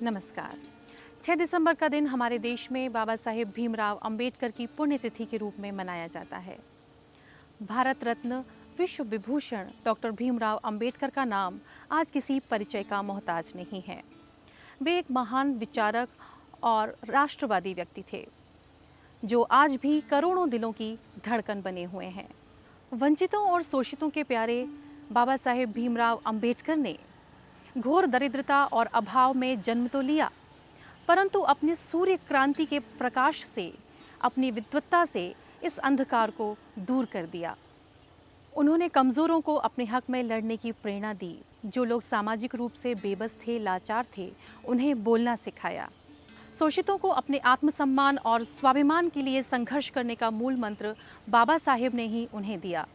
नमस्कार। 6 दिसंबर का दिन हमारे देश में बाबा साहेब भीमराव अंबेडकर की पुण्यतिथि के रूप में मनाया जाता है। भारत रत्न विश्व विभूषण डॉक्टर भीमराव अंबेडकर का नाम आज किसी परिचय का मोहताज नहीं है। वे एक महान विचारक और राष्ट्रवादी व्यक्ति थे, जो आज भी करोड़ों दिलों की धड़कन बने हुए हैं। वंचितों और शोषितों के प्यारे बाबा साहेब भीमराव अंबेडकर ने घोर दरिद्रता और अभाव में जन्म तो लिया, परंतु अपने सूर्य क्रांति के प्रकाश से, अपनी विद्वत्ता से इस अंधकार को दूर कर दिया। उन्होंने कमज़ोरों को अपने हक में लड़ने की प्रेरणा दी। जो लोग सामाजिक रूप से बेबस थे, लाचार थे, उन्हें बोलना सिखाया। शोषितों को अपने आत्मसम्मान और स्वाभिमान के लिए संघर्ष करने का मूल मंत्र बाबा साहेब ने ही उन्हें दिया।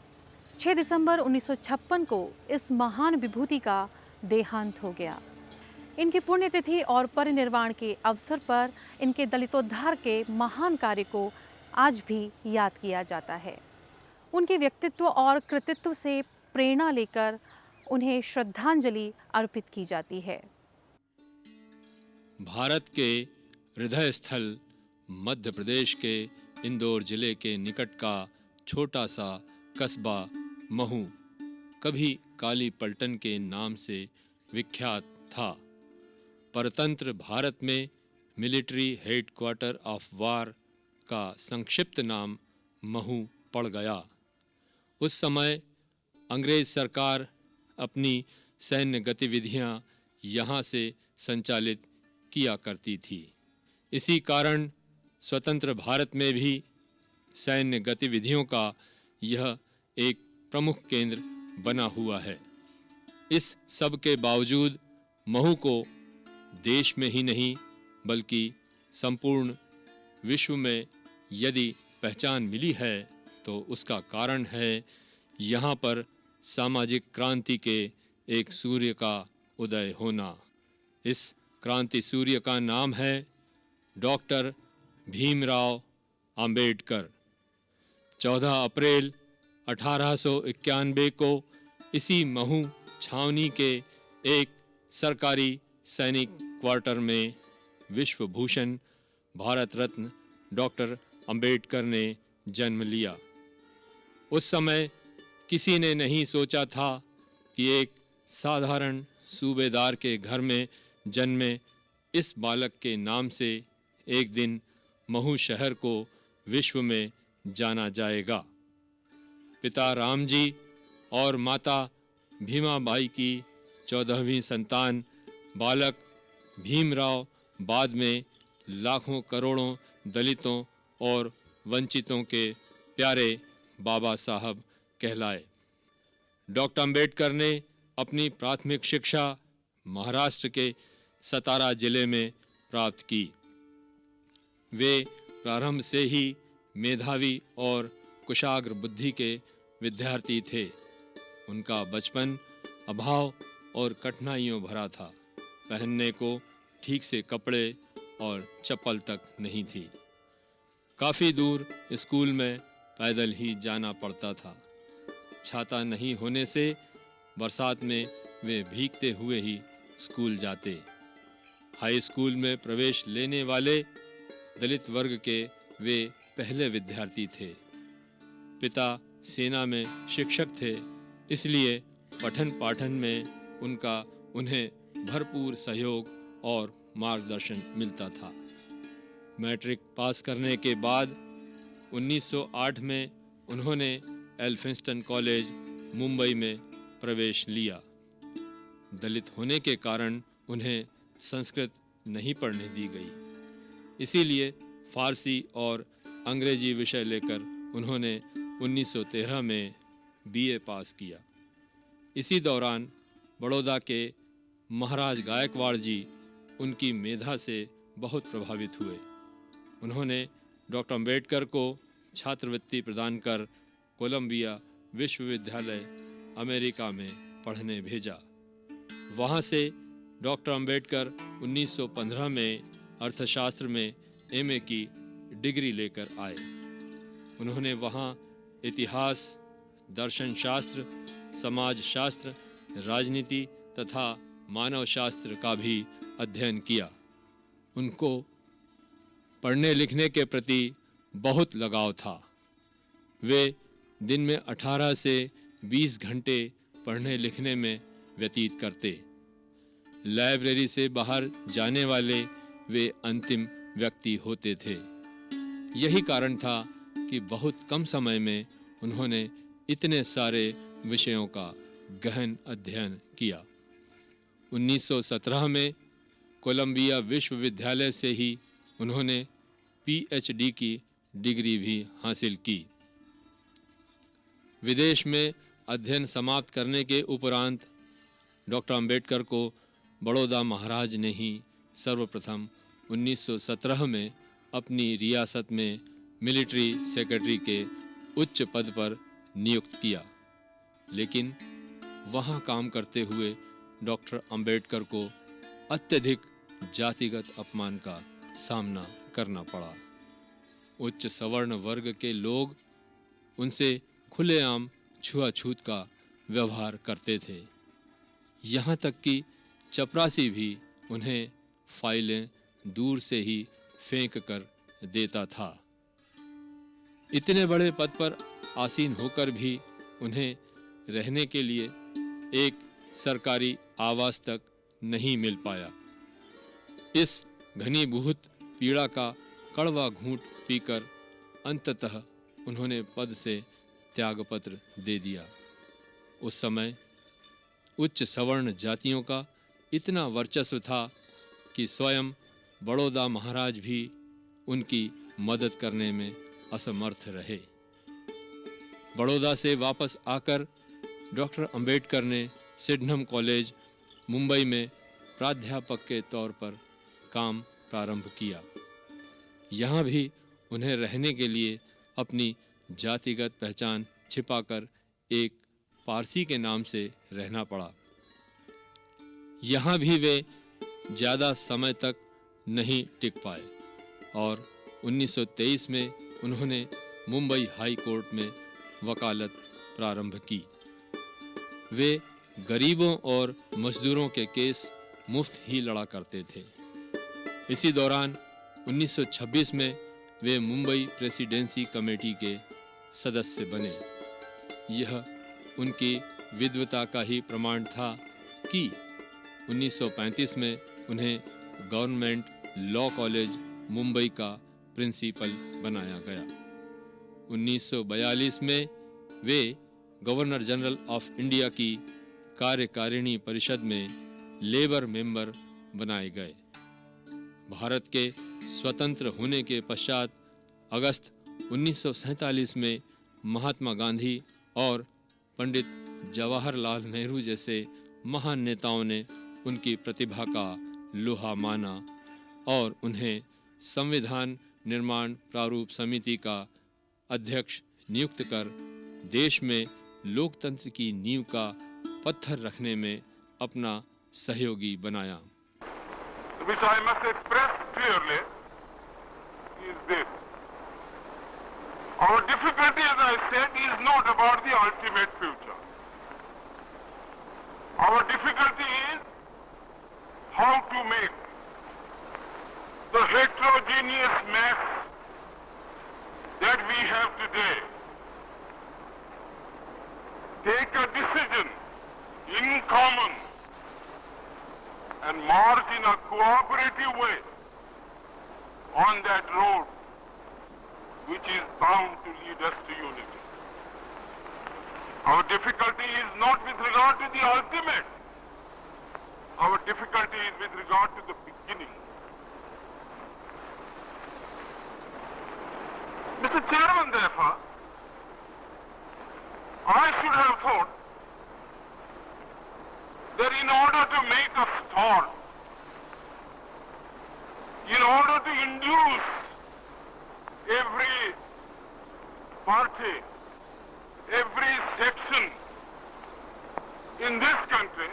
6 दिसंबर 1956 को इस महान विभूति का देहांत हो गया। इनकी पुण्यतिथि और परिनिर्वाण के अवसर पर इनके दलितोद्धार के महान कार्य को आज भी याद किया जाता है। उनके व्यक्तित्व और कृतित्व से प्रेरणा लेकर उन्हें श्रद्धांजलि अर्पित की जाती है। भारत के हृदय स्थल मध्य प्रदेश के इंदौर जिले के निकट का छोटा सा कस्बा महू कभी काली पलटन के नाम से विख्यात था। परतंत्र भारत में मिलिट्री हेडक्वार्टर ऑफ वार का संक्षिप्त नाम महू पड़ गया। उस समय अंग्रेज सरकार अपनी सैन्य गतिविधियां यहाँ से संचालित किया करती थी। इसी कारण स्वतंत्र भारत में भी सैन्य गतिविधियों का यह एक प्रमुख केंद्र बना हुआ है। इस सब के बावजूद महू को देश में ही नहीं बल्कि संपूर्ण विश्व में यदि पहचान मिली है तो उसका कारण है यहाँ पर सामाजिक क्रांति के एक सूर्य का उदय होना। इस क्रांति सूर्य का नाम है डॉक्टर भीमराव अंबेडकर। 14 अप्रैल 1891 को इसी महू छावनी के एक सरकारी सैनिक क्वार्टर में विश्व भूषण भारत रत्न डॉक्टर अंबेडकर ने जन्म लिया। उस समय किसी ने नहीं सोचा था कि एक साधारण सूबेदार के घर में जन्मे इस बालक के नाम से एक दिन महू शहर को विश्व में जाना जाएगा। पिता रामजी और माता भीमाबाई की 14वीं संतान बालक भीमराव बाद में लाखों करोड़ों दलितों और वंचितों के प्यारे बाबा साहब कहलाए। डॉक्टर अंबेडकर ने अपनी प्राथमिक शिक्षा महाराष्ट्र के सतारा जिले में प्राप्त की। वे प्रारंभ से ही मेधावी और कुशाग्र बुद्धि के विद्यार्थी थे। उनका बचपन अभाव और कठिनाइयों भरा था। पहनने को ठीक से कपड़े और चप्पल तक नहीं थी। काफ़ी दूर स्कूल में पैदल ही जाना पड़ता था। छाता नहीं होने से बरसात में वे भीगते हुए ही स्कूल जाते। हाई स्कूल में प्रवेश लेने वाले दलित वर्ग के वे पहले विद्यार्थी थे। पिता सेना में शिक्षक थे, इसलिए पठन पाठन में उन्हें भरपूर सहयोग और मार्गदर्शन मिलता था। मैट्रिक पास करने के बाद 1908 में उन्होंने एल्फिंस्टन कॉलेज मुंबई में प्रवेश लिया। दलित होने के कारण उन्हें संस्कृत नहीं पढ़ने दी गई, इसीलिए फारसी और अंग्रेजी विषय लेकर उन्होंने 1913 में बीए पास किया। इसी दौरान बड़ौदा के महाराज गायकवाड़ जी उनकी मेधा से बहुत प्रभावित हुए। उन्होंने डॉक्टर अंबेडकर को छात्रवृत्ति प्रदान कर कोलंबिया विश्वविद्यालय अमेरिका में पढ़ने भेजा। वहाँ से डॉक्टर अंबेडकर 1915 में अर्थशास्त्र में एमए की डिग्री लेकर आए। उन्होंने वहाँ इतिहास, दर्शन शास्त्र, समाज शास्त्र, राजनीति तथा मानव शास्त्र का भी अध्ययन किया। उनको पढ़ने लिखने के प्रति बहुत लगाव था। वे दिन में 18 से 20 घंटे पढ़ने लिखने में व्यतीत करते। लाइब्रेरी से बाहर जाने वाले वे अंतिम व्यक्ति होते थे। यही कारण था कि बहुत कम समय में उन्होंने इतने सारे विषयों का गहन अध्ययन किया। 1917 में कोलंबिया विश्वविद्यालय से ही उन्होंने पीएचडी की डिग्री भी हासिल की। विदेश में अध्ययन समाप्त करने के उपरांत डॉक्टर अंबेडकर को बड़ौदा महाराज ने ही सर्वप्रथम 1917 में अपनी रियासत में मिलिट्री सेक्रेटरी के उच्च पद पर नियुक्त किया। लेकिन वहाँ काम करते हुए डॉक्टर अंबेडकर को अत्यधिक जातिगत अपमान का सामना करना पड़ा। उच्च सवर्ण वर्ग के लोग उनसे खुलेआम छुआछूत का व्यवहार करते थे। यहाँ तक कि चपरासी भी उन्हें फाइलें दूर से ही फेंक कर देता था। इतने बड़े पद पर आसीन होकर भी उन्हें रहने के लिए एक सरकारी आवास तक नहीं मिल पाया। इस घनीभूत पीड़ा का कड़वा घूंट पीकर अंततः उन्होंने पद से त्यागपत्र दे दिया। उस समय उच्च सवर्ण जातियों का इतना वर्चस्व था कि स्वयं बड़ौदा महाराज भी उनकी मदद करने में असमर्थ रहे। बड़ौदा से वापस आकर डॉक्टर अंबेडकर ने सिडनम कॉलेज मुंबई में प्राध्यापक के तौर पर काम प्रारंभ किया। यहाँ भी उन्हें रहने के लिए अपनी जातिगत पहचान छिपाकर एक पारसी के नाम से रहना पड़ा। यहाँ भी वे ज़्यादा समय तक नहीं टिक पाए और 1923 में उन्होंने मुंबई हाई कोर्ट में वकालत प्रारंभ की। वे गरीबों और मजदूरों के केस मुफ्त ही लड़ा करते थे। इसी दौरान 1926 में वे मुंबई प्रेसिडेंसी कमेटी के सदस्य बने। यह उनकी विद्वता का ही प्रमाण था कि 1935 में उन्हें गवर्नमेंट लॉ कॉलेज मुंबई का प्रिंसिपल बनाया गया। 1942 में वे गवर्नर जनरल ऑफ इंडिया की कार्यकारिणी परिषद में लेबर मेंबर बनाए गए। भारत के स्वतंत्र होने के पश्चात अगस्त 1947 में महात्मा गांधी और पंडित जवाहरलाल नेहरू जैसे महान नेताओं ने उनकी प्रतिभा का लोहा माना और उन्हें संविधान निर्माण प्रारूप समिति का अध्यक्ष नियुक्त कर देश में लोकतंत्र की नींव का पत्थर रखने में अपना सहयोगी बनाया। Which I must express clearly is this. Our difficulty, as I said, is not about the ultimate future. Our difficulty is how to make the heterogeneous mass that we have today take a decision in common and march in a cooperative way on that road which is bound to lead us to unity. Our difficulty is not with regard to the ultimate. Our difficulty is with regard to the beginning. Mr. Chairman, therefore, I should have thought that in order to make a start, in order to induce every party, every section in this country,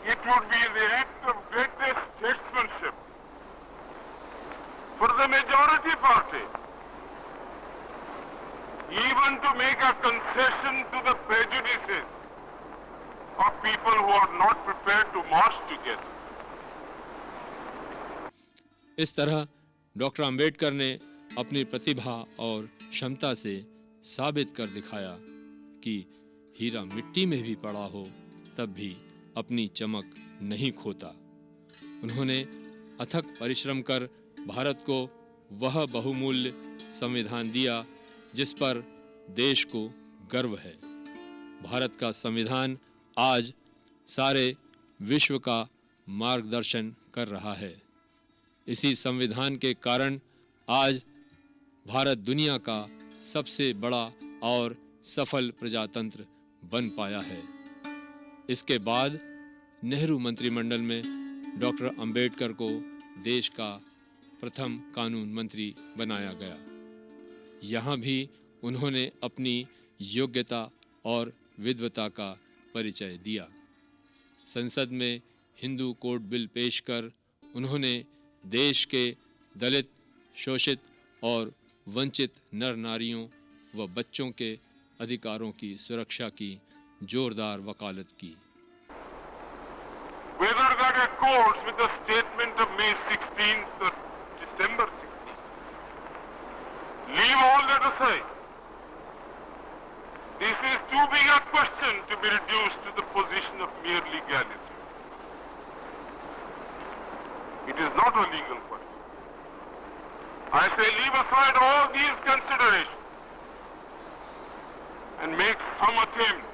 it would be the act of greatest statesmanship for the majority party even to make a concession to the prejudices of people who are not prepared to march together. इस तरह doctor Ambedkar ने अपनी प्रतिभा और क्षमता से साबित कर दिखाया कि हीरा मिट्टी में भी पड़ा हो तब भी अपनी चमक नहीं खोता। उन्होंने अथक परिश्रम कर भारत को वह बहुमूल्य संविधान दिया जिस पर देश को गर्व है। भारत का संविधान आज सारे विश्व का मार्गदर्शन कर रहा है। इसी संविधान के कारण आज भारत दुनिया का सबसे बड़ा और सफल प्रजातंत्र बन पाया है। इसके बाद नेहरू मंत्रिमंडल में डॉक्टर अंबेडकर को देश का प्रथम कानून मंत्री बनाया गया। यहाँ भी उन्होंने अपनी योग्यता और विद्वता का परिचय दिया। संसद में हिंदू कोड बिल पेश कर उन्होंने देश के दलित, शोषित और वंचित नर नारियों व बच्चों के अधिकारों की सुरक्षा की जोरदार वकालत की। Whether that accords with the statement of May 16th or December 16th, leave all that aside. This is too big a question to be reduced to the position of mere legality. It is not a legal question. I say leave aside all these considerations and make some attempt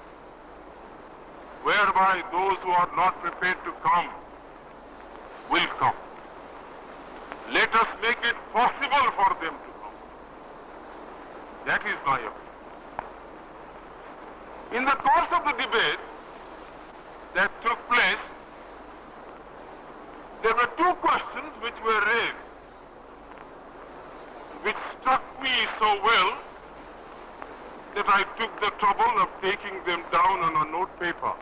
whereby those who are not prepared to come will come. Let us make it possible for them to come. That is my opinion. In the course of the debate that took place, there were two questions which were raised, which struck me so well that I took the trouble of taking them down on a note paper.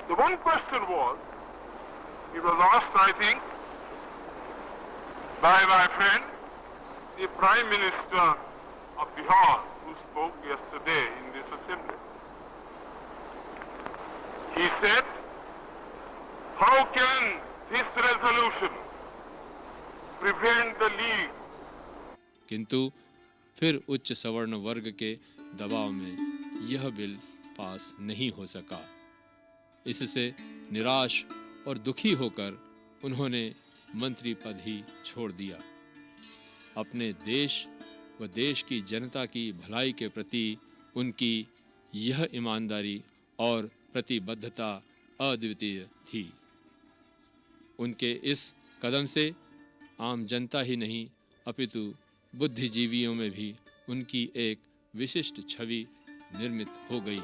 The one question was, it was asked, I think, by my friend, the Prime Minister of Bihar, who spoke yesterday in this assembly. He said, how can this resolution prevent the League? किंतु फिर उच्च सवर्ण वर्ग के दबाव में यह bill pass नहीं हो सका। इससे निराश और दुखी होकर उन्होंने मंत्री पद ही छोड़ दिया। अपने देश व देश की जनता की भलाई के प्रति उनकी यह ईमानदारी और प्रतिबद्धता अद्वितीय थी। उनके इस कदम से आम जनता ही नहीं अपितु बुद्धिजीवियों में भी उनकी एक विशिष्ट छवि निर्मित हो गई।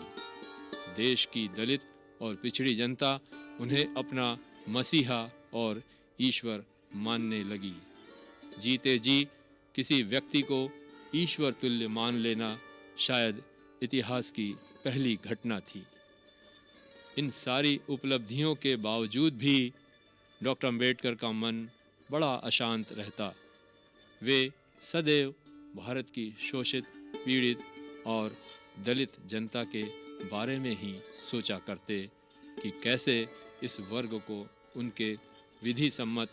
देश की दलित और पिछड़ी जनता उन्हें अपना मसीहा और ईश्वर मानने लगी। जीते जी किसी व्यक्ति को ईश्वर तुल्य मान लेना शायद इतिहास की पहली घटना थी। इन सारी उपलब्धियों के बावजूद भी डॉक्टर अंबेडकर का मन बड़ा अशांत रहता। वे सदैव भारत की शोषित, पीड़ित और दलित जनता के बारे में ही सोचा करते कि कैसे इस वर्ग को उनके विधि सम्मत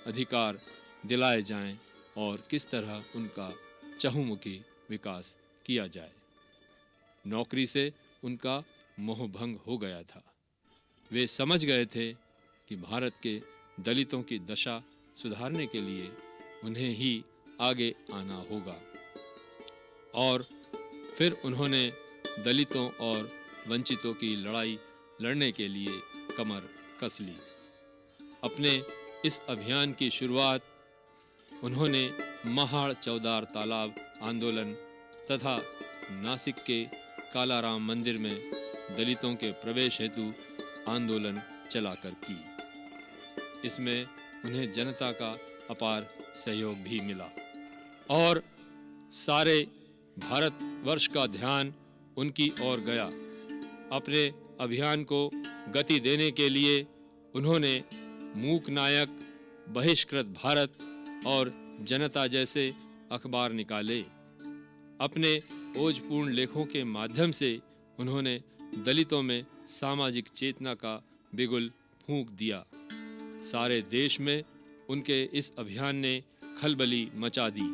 अधिकार दिलाए जाएं और किस तरह उनका चहुमुखी विकास किया जाए। नौकरी से उनका मोहभंग हो गया था। वे समझ गए थे कि भारत के दलितों की दशा सुधारने के लिए उन्हें ही आगे आना होगा और फिर उन्होंने दलितों और वंचितों की लड़ाई लड़ने के लिए कमर कस ली। अपने इस अभियान की शुरुआत उन्होंने महाड़ चौदार तालाब आंदोलन तथा नासिक के कालाराम मंदिर में दलितों के प्रवेश हेतु आंदोलन चलाकर की। इसमें उन्हें जनता का अपार सहयोग भी मिला और सारे भारतवर्ष का ध्यान उनकी ओर गया। अपने अभियान को गति देने के लिए उन्होंने मूक नायक, बहिष्कृत भारत और जनता जैसे अखबार निकाले। अपने ओजपूर्ण लेखों के माध्यम से उन्होंने दलितों में सामाजिक चेतना का बिगुल फूंक दिया। सारे देश में उनके इस अभियान ने खलबली मचा दी।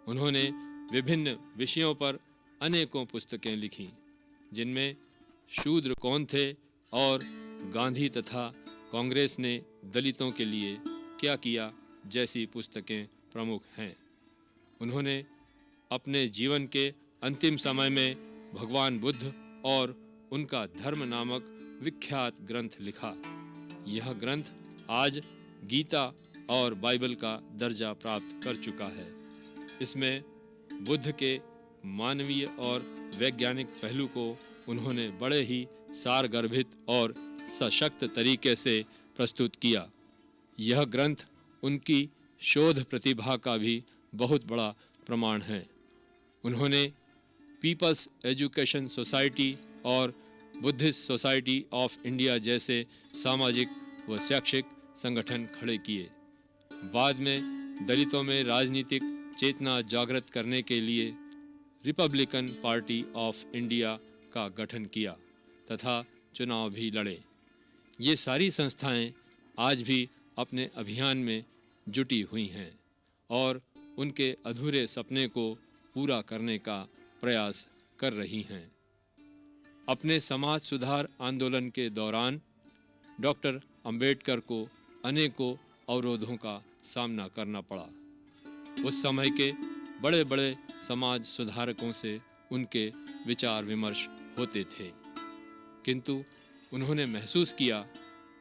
उन्होंने विभिन्न विषयों पर अनेकों पुस्तकें लिखीं, जिनमें शूद्र कौन थे और गांधी तथा कांग्रेस ने दलितों के लिए क्या किया जैसी पुस्तकें प्रमुख हैं। उन्होंने अपने जीवन के अंतिम समय में भगवान बुद्ध और उनका धर्म नामक विख्यात ग्रंथ लिखा। यह ग्रंथ आज गीता और बाइबल का दर्जा प्राप्त कर चुका है। इसमें बुद्ध के मानवीय और वैज्ञानिक पहलू को उन्होंने बड़े ही सारगर्भित और सशक्त तरीके से प्रस्तुत किया। यह ग्रंथ उनकी शोध प्रतिभा का भी बहुत बड़ा प्रमाण है। उन्होंने पीपल्स एजुकेशन सोसाइटी और बुद्धिस्ट सोसाइटी ऑफ इंडिया जैसे सामाजिक व शैक्षिक संगठन खड़े किए। बाद में दलितों में राजनीतिक चेतना जागृत करने के लिए रिपब्लिकन पार्टी ऑफ इंडिया का गठन किया तथा चुनाव भी लड़े। ये सारी संस्थाएं आज भी अपने अभियान में जुटी हुई हैं और उनके अधूरे सपने को पूरा करने का प्रयास कर रही हैं। अपने समाज सुधार आंदोलन के दौरान डॉक्टर अंबेडकर को अनेकों अवरोधों का सामना करना पड़ा। उस समय के बड़े बड़े समाज सुधारकों से उनके विचार विमर्श होते थे, किंतु उन्होंने महसूस किया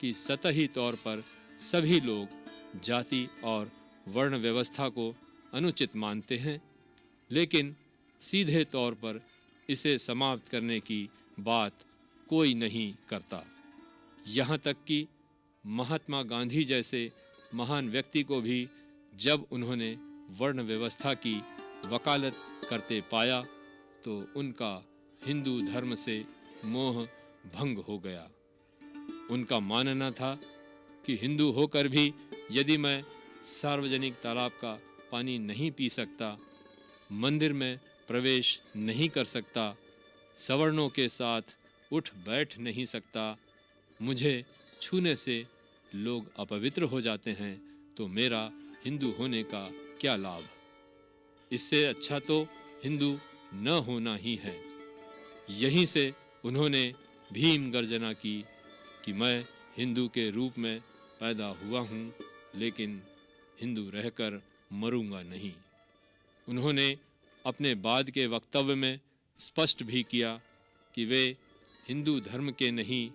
कि सतही तौर पर सभी लोग जाति और वर्ण व्यवस्था को अनुचित मानते हैं, लेकिन सीधे तौर पर इसे समाप्त करने की बात कोई नहीं करता। यहाँ तक कि महात्मा गांधी जैसे महान व्यक्ति को भी जब उन्होंने वर्ण व्यवस्था की वकालत करते पाया तो उनका हिंदू धर्म से मोह भंग हो गया। उनका मानना था कि हिंदू होकर भी यदि मैं सार्वजनिक तालाब का पानी नहीं पी सकता, मंदिर में प्रवेश नहीं कर सकता, सवर्णों के साथ उठ बैठ नहीं सकता, मुझे छूने से लोग अपवित्र हो जाते हैं, तो मेरा हिंदू होने का क्या लाभ? इससे अच्छा तो हिंदू न होना ही है। यहीं से उन्होंने भीम गर्जना की कि मैं हिंदू के रूप में पैदा हुआ हूँ, लेकिन हिंदू रहकर मरूंगा नहीं। उन्होंने अपने बाद के वक्तव्य में स्पष्ट भी किया कि वे हिंदू धर्म के नहीं,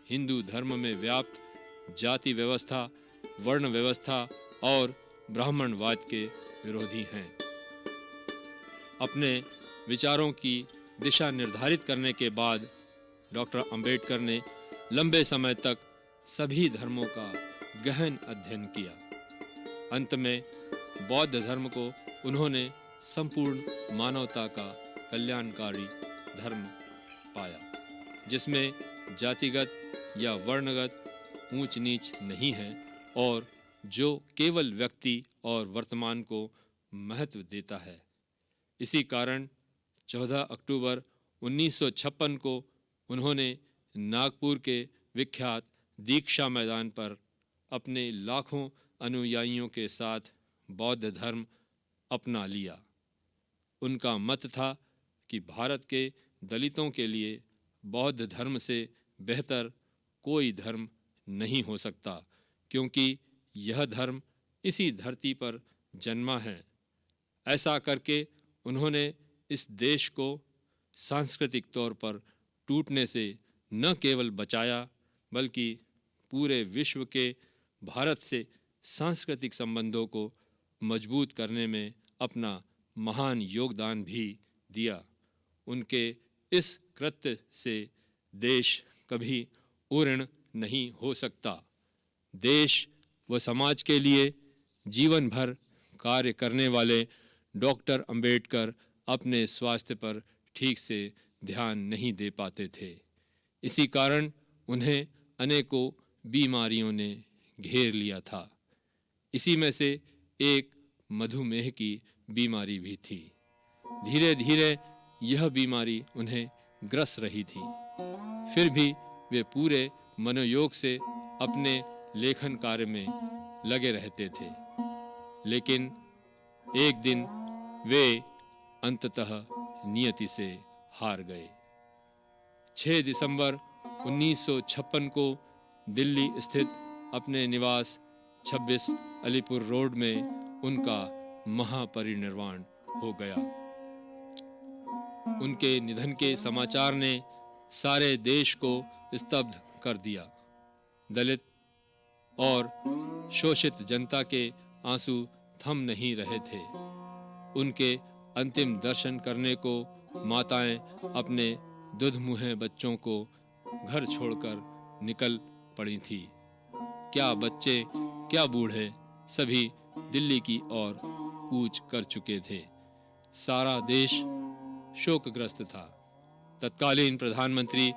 हिंदू धर्म में व्याप्त जाति व्यवस्था, वर्ण व्यवस्था और ब्राह्मणवाद के विरोधी हैं। अपने विचारों की दिशा निर्धारित करने के बाद डॉक्टर अंबेडकर ने लंबे समय तक सभी धर्मों का गहन अध्ययन किया। अंत में बौद्ध धर्म को उन्होंने संपूर्ण मानवता का कल्याणकारी धर्म पाया, जिसमें जातिगत या वर्णगत ऊंच नीच नहीं है और जो केवल व्यक्ति और वर्तमान को महत्व देता है। इसी कारण 14 अक्टूबर 1956 को उन्होंने नागपुर के विख्यात दीक्षा मैदान पर अपने लाखों अनुयायियों के साथ बौद्ध धर्म अपना लिया। उनका मत था कि भारत के दलितों के लिए बौद्ध धर्म से बेहतर कोई धर्म नहीं हो सकता, क्योंकि यह धर्म इसी धरती पर जन्मा है। ऐसा करके उन्होंने इस देश को सांस्कृतिक तौर पर टूटने से न केवल बचाया, बल्कि पूरे विश्व के भारत से सांस्कृतिक संबंधों को मजबूत करने में अपना महान योगदान भी दिया। उनके इस कृत्य से देश कभी उर्ण नहीं हो सकता। देश व समाज के लिए जीवन भर कार्य करने वाले डॉक्टर अंबेडकर अपने स्वास्थ्य पर ठीक से ध्यान नहीं दे पाते थे। इसी कारण उन्हें अनेकों बीमारियों ने घेर लिया था। इसी में से एक मधुमेह की बीमारी भी थी। धीरे धीरे यह बीमारी उन्हें ग्रस रही थी। फिर भी वे पूरे मनोयोग से अपने लेखन कार्य में लगे रहते थे। लेकिन एक दिन वे अंततः नियति से हार गए। 6 दिसंबर 1956 को दिल्ली स्थित अपने निवास 26 अलीपुर रोड में उनका महापरिनिर्वाण हो गया। उनके निधन के समाचार ने सारे देश को स्तब्ध कर दिया। दलित और शोषित जनता के आंसू थम नहीं रहे थे। उनके अंतिम दर्शन करने को माताएं अपने दुधमुहे बच्चों को घर छोड़कर निकल पड़ी थी। क्या बच्चे क्या बूढ़े सभी दिल्ली की ओर कूच कर चुके थे। सारा देश शोकग्रस्त था। तत्कालीन प्रधानमंत्री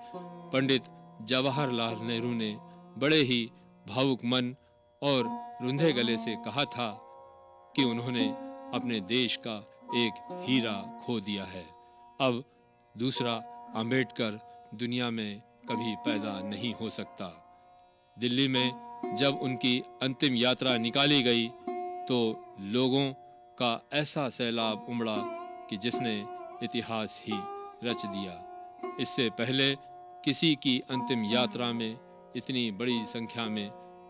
पंडित जवाहरलाल नेहरू ने बड़े ही भावुक मन और रुंधे गले से कहा था कि उन्होंने अपने देश का एक हीरा खो दिया है। अब दूसरा अंबेडकर दुनिया में कभी पैदा नहीं हो सकता। दिल्ली में जब उनकी अंतिम यात्रा निकाली गई तो लोगों का ऐसा सैलाब उमड़ा कि जिसने इतिहास ही रच दिया। इससे पहले किसी की अंतिम यात्रा में इतनी बड़ी संख्या में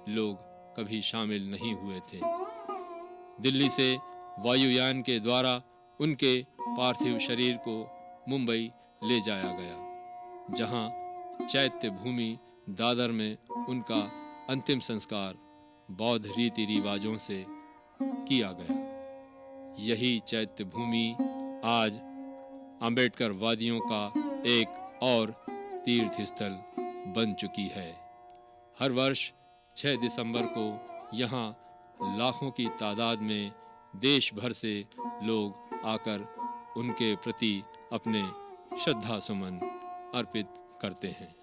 लोग कभी शामिल नहीं हुए थे। दिल्ली से वायुयान के द्वारा उनके पार्थिव शरीर को मुंबई ले जाया गया, जहां चैत्य भूमि दादर में उनका अंतिम संस्कार बौद्ध रीति रिवाजों से किया गया। यही चैत्य भूमि आज अंबेडकर वादियों का एक और तीर्थ स्थल बन चुकी है। हर वर्ष 6 दिसंबर को यहाँ लाखों की तादाद में देश भर से लोग आकर उनके प्रति अपने श्रद्धा सुमन अर्पित करते हैं।